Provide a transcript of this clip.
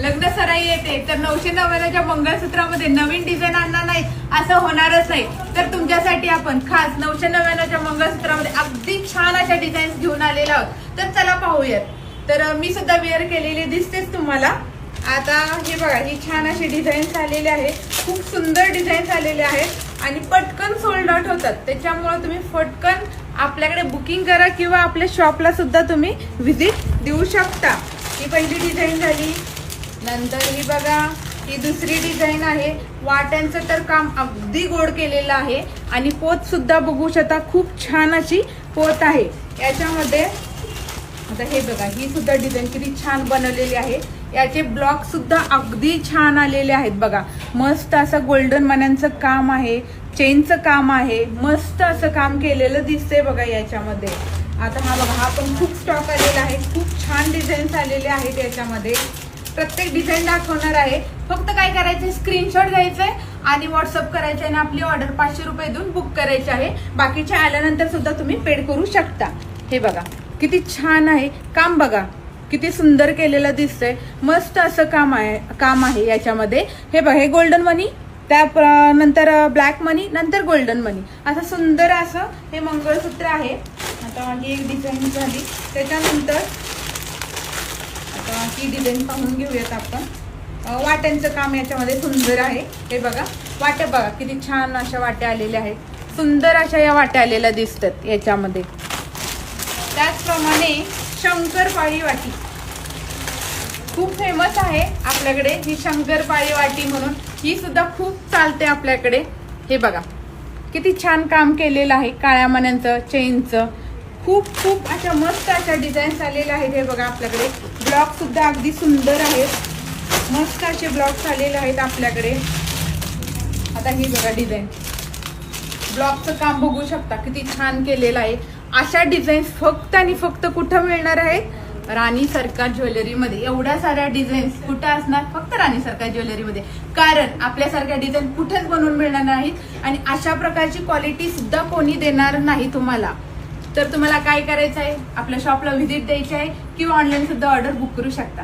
लग्न सराई येते तर 999च्या मंगळसूत्रामध्ये नवीन डिझाईन आणणार नाही असं होणारच नाही. तर तुमच्यासाठी आपण खास 999च्या मंगळसूत्रामध्ये अगदी छान अशा डिझाईन्स घेऊन आलेलो आहोत. तर चला पाहूयात. तर मी सुद्धा वेअर केलेली दिसतेच तुम्हाला. आता हे बघा, ही छान अशी डिझाईन्स आलेले आहेत. खूप सुंदर डिझाईन्स आलेले आहेत आणि पटकन सोल्ड आउट होतात. त्याच्यामुळे तुम्ही पटकन आपल्याकडे बुकिंग करा किंवा आपल्या शॉपला सुद्धा तुम्ही व्हिजिट देऊ शकता. ही पहिली डिझाईन झाली. नंतर ही बघा, ही दुसरी डिझाईन आहे. वाट्यांचं तर काम अगदी गोड केलेलं आहे आणि पोत सुद्धा बघू शकता, खूप छान अशी पोत आहे याच्यामध्ये. आता हे बघा, ही सुद्धा डिझाईन किती छान बनवलेली आहे. याचे ब्लॉक सुद्धा अगदी छान आलेले आहेत बघा. मस्त असं गोल्डन मण्यांचं काम आहे, चेनचं काम आहे. मस्त असं काम केलेलं दिसतंय बघा याच्यामध्ये. आता हा बघा, हा पण खूप स्टॉक आलेला आहे. खूप छान डिझाईन्स आलेले आहेत याच्यामध्ये. प्रत्येक डिझाईन दाखवणार आहे. फक्त काय करायचंय, स्क्रीनशॉट घ्यायचंय आणि व्हॉट्सअप करायचंय आणि आपली ऑर्डर 500 रुपये देऊन बुक करायची आहे. बाकीच्या आल्यानंतर सुद्धा तुम्ही पेड करू शकता. हे बघा किती छान आहे काम, बघा किती सुंदर केलेलं दिसतंय. मस्त असं काम आहे याच्यामध्ये. हे बघा, हे गोल्डन मनी, त्या नंतर ब्लॅक मनी, नंतर गोल्डन मनी, असं सुंदर असं हे मंगळसूत्र आहे. आता ही एक डिझाईन झाली. त्याच्यानंतर आता ही डिझाईन पाहून घेऊयात आपण. वाट्यांचं काम याच्यामध्ये सुंदर आहे. हे बघा, वाट्या बघा किती छान अशा वाट्या आलेल्या आहेत. सुंदर अशा या वाट्या आलेल्या दिसतात याच्यामध्ये. त्याचप्रमाणे शंकरपाळी वाटी खूप फेमस आहे आपल्याकडे. ही शंकरपाळी वाटी म्हणून ही सुद्धा खूप चालते आपल्याकडे. हे बघा किती छान काम केलेलं आहे. काळ्या मण्यांचं, चेनचं, खूप अशा मस्त अशा डिझाईन्स आलेल्या आहेत. हे बघा, आपल्याकडे ब्लॉक सुद्धा अगदी सुंदर आहेत. मस्त असे ब्लॉक्स आलेले आहेत आपल्याकडे. आता ही बघा डिझाईन, ब्लॉकचं काम बघू शकता किती छान केलेलं आहे. अशा डिझाईन्स फक्त आणि फक्त कुठं मिळणार आहेत? राणी सरकार ज्वेलरीमध्ये. एवढ्या साऱ्या डिझाईन्स कुठं असणार? फक्त राणी सरकार ज्वेलरीमध्ये. कारण आपल्यासारख्या डिझाईन कुठेच बनवून मिळणार नाहीत आणि अशा प्रकारची क्वालिटी सुद्धा कोणी देणार नाही तुम्हाला. तर तुम्हाला काय करायचं आहे, आपल्या शॉपला व्हिजिट द्यायची आहे किंवा ऑनलाईन सुद्धा ऑर्डर बुक करू शकता.